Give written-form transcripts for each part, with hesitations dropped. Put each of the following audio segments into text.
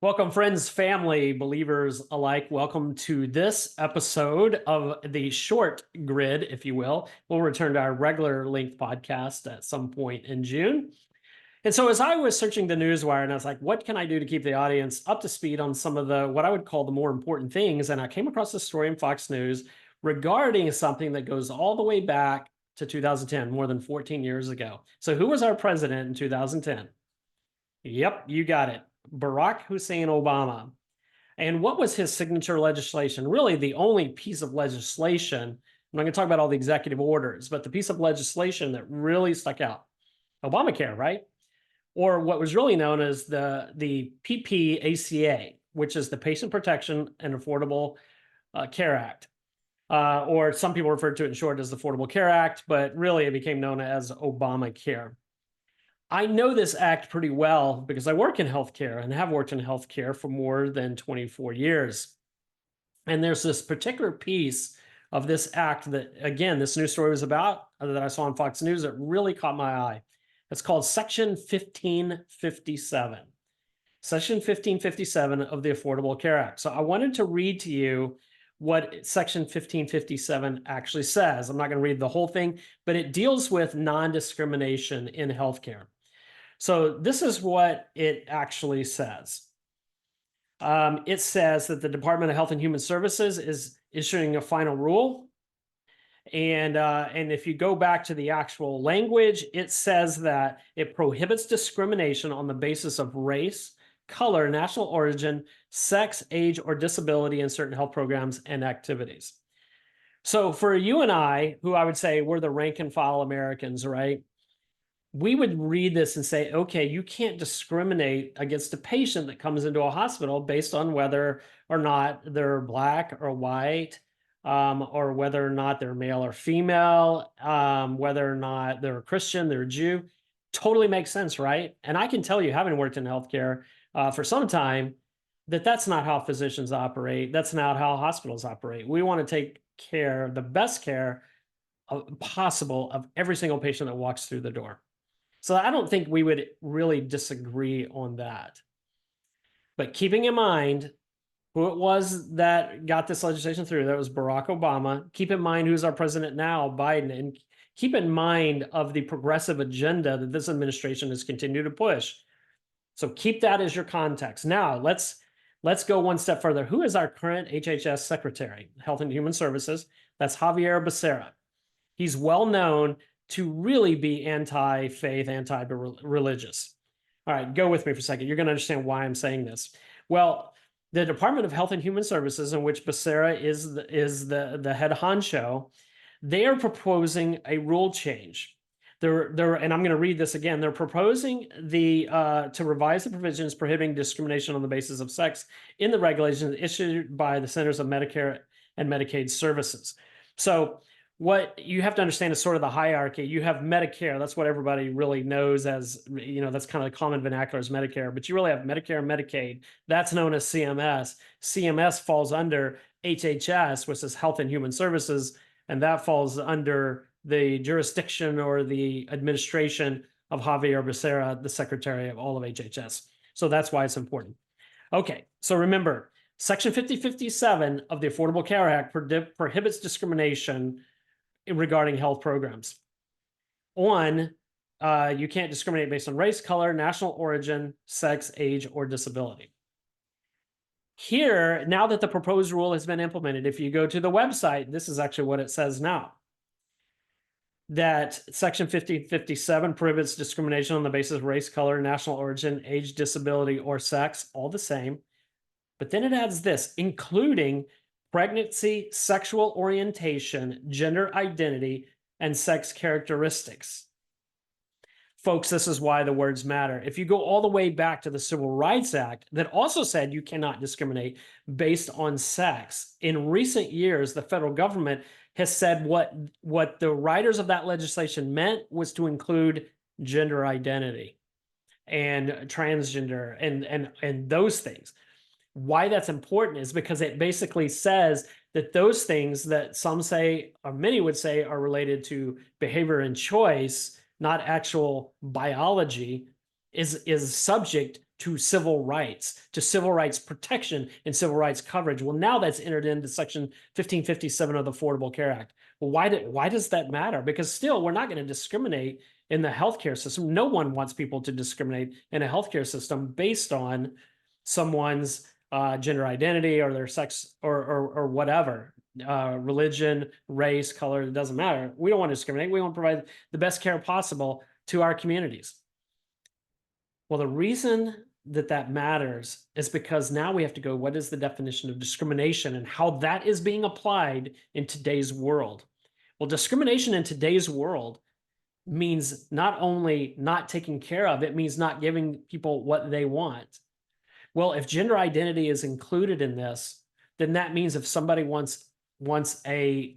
Welcome, friends, family, believers alike. Welcome to this episode of the short grid, if you will. We'll return to our regular length podcast at some point in June. And so as I was searching the newswire and I was like, what can I do to keep the audience up to speed on some of the, what I would call the more important things? And I came across a story in Fox News regarding something that goes all the way back to 2010, more than 14 years ago. So who was our president in 2010? Yep, you got it. Barack Hussein Obama. And what was his signature legislation? Really, the only piece of legislation, I'm not going to talk about all the executive orders, but the piece of legislation that really stuck out, Obamacare, right? Or what was really known as the PPACA, which is the Patient Protection and Affordable Care Act. Or some people refer to it in short as the Affordable Care Act, but really it became known as Obamacare. I know this act pretty well because I work in healthcare and have worked in healthcare for more than 24 years. And there's this particular piece of this act that, again, this news story was about that I saw on Fox News that really caught my eye. It's called Section 1557. Section 1557 of the Affordable Care Act. So I wanted to read to you what Section 1557 actually says. I'm not going to read the whole thing, but it deals with non-discrimination in healthcare. So this is what it actually says. It says that the Department of Health and Human Services is issuing a final rule. And if you go back to the actual language, it says that it prohibits discrimination on the basis of race, color, national origin, sex, age, or disability in certain health programs and activities. So for you and I, who I would say we're the rank and file Americans, right? We would read this and say, okay, you can't discriminate against a patient that comes into a hospital based on whether or not they're black or white, or whether or not they're male or female, whether or not they're a Christian, they're a Jew. Totally makes sense, right? And I can tell you, having worked in healthcare for some time, that that's not how physicians operate. That's not how hospitals operate. We want to take care, the best care possible of every single patient that walks through the door. So I don't think we would really disagree on that. But keeping in mind who it was that got this legislation through, that was Barack Obama. Keep in mind who's our president now, Biden, and keep in mind of the progressive agenda that this administration has continued to push. So keep that as your context. Now, let's go one step further. Who is our current HHS Secretary, Health and Human Services? That's Xhavier Becerra. He's well known to really be anti-faith, anti-religious. All right, go with me for a second. You're going to understand why I'm saying this. Well, the Department of Health and Human Services, in which Becerra is the head honcho, they are proposing a rule change. And I'm going to read this again. They're proposing to revise the provisions prohibiting discrimination on the basis of sex in the regulations issued by the Centers of Medicare and Medicaid Services. So what you have to understand is sort of the hierarchy. You have Medicare. That's what everybody really knows as, that's kind of the common vernacular as Medicare, but you really have Medicare and Medicaid. That's known as CMS. CMS falls under HHS, which is Health and Human Services, and that falls under the jurisdiction or the administration of Xhavier Becerra, the secretary of all of HHS. So that's why it's important. Okay, so remember, Section 5057 of the Affordable Care Act prohibits discrimination regarding health programs. You can't discriminate based on race, color, national origin, sex, age, or disability. Here, now that the proposed rule has been implemented, if you go to the website, this is actually what it says now. That Section 1557 prohibits discrimination on the basis of race, color, national origin, age, disability, or sex, all the same. But then it adds this, including pregnancy, sexual orientation, gender identity, and sex characteristics. Folks, this is why the words matter. If you go all the way back to the Civil Rights Act that also said you cannot discriminate based on sex, in recent years, the federal government has said what the writers of that legislation meant was to include gender identity and transgender and those things. Why that's important is because it basically says that those things that some say, or many would say, are related to behavior and choice, not actual biology, is subject to civil rights protection and civil rights coverage. Well, now that's entered into Section 1557 of the Affordable Care Act. Well, why does that matter? Because still, we're not going to discriminate in the healthcare system. No one wants people to discriminate in a healthcare system based on someone's gender identity or their sex or whatever, religion, race, color, it doesn't matter. We don't want to discriminate. We want to provide the best care possible to our communities. Well, the reason that matters is because now we have to go, what is the definition of discrimination and how that is being applied in today's world? Well, discrimination in today's world means not only not taking care of, it means not giving people what they want. Well, if gender identity is included in this, then that means if somebody wants a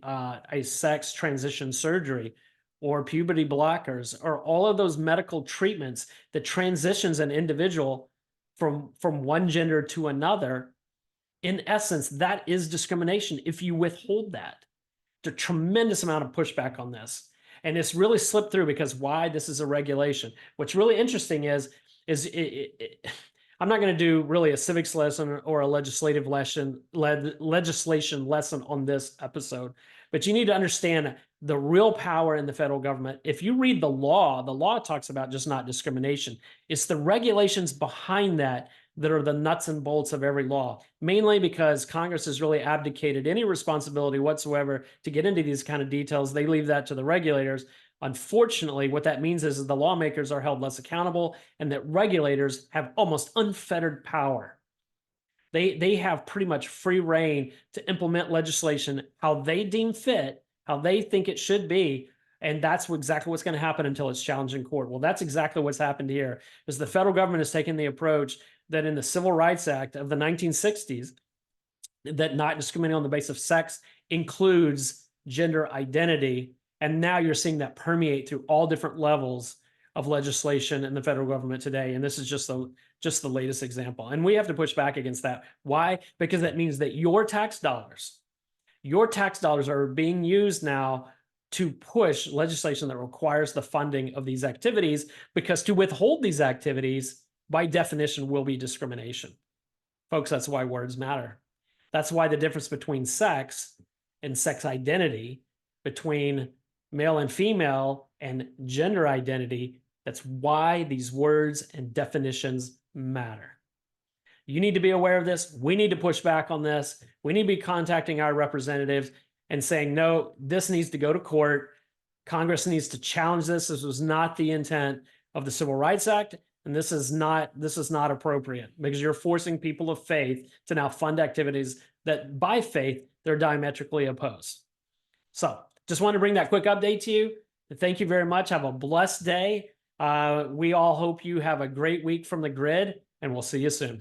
sex transition surgery or puberty blockers or all of those medical treatments that transitions an individual from one gender to another, in essence, that is discrimination if you withhold that. There's a tremendous amount of pushback on this. And it's really slipped through because why? This is a regulation. What's really interesting is I'm not going to do really a civics lesson or a legislation lesson on this episode, but you need to understand the real power in the federal government. If you read the law talks about just not discrimination. It's the regulations behind that are the nuts and bolts of every law, mainly because Congress has really abdicated any responsibility whatsoever to get into these kind of details. They leave that to the regulators. Unfortunately, what that means is the lawmakers are held less accountable and that regulators have almost unfettered power. They have pretty much free reign to implement legislation how they deem fit, how they think it should be, and that's exactly what's going to happen until it's challenged in court. Well, that's exactly what's happened here, is the federal government has taken the approach that in the Civil Rights Act of the 1960s, that not discriminating on the basis of sex includes gender identity. And now you're seeing that permeate through all different levels of legislation in the federal government today. And this is just the latest example. And we have to push back against that. Why? Because that means that your tax dollars are being used now to push legislation that requires the funding of these activities, because to withhold these activities, by definition, will be discrimination. Folks, that's why words matter. That's why the difference between sex and sex identity, between male and female and gender identity, that's why these words and definitions matter. You need to be aware of this. We need to push back on this. We need to be contacting our representatives and saying, no, this needs to go to court. Congress needs to challenge this. This was not the intent of the Civil Rights Act. And this is not appropriate, because you're forcing people of faith to now fund activities that by faith, they're diametrically opposed. So just wanted to bring that quick update to you. Thank you very much. Have a blessed day. We all hope you have a great week from the grid, and we'll see you soon.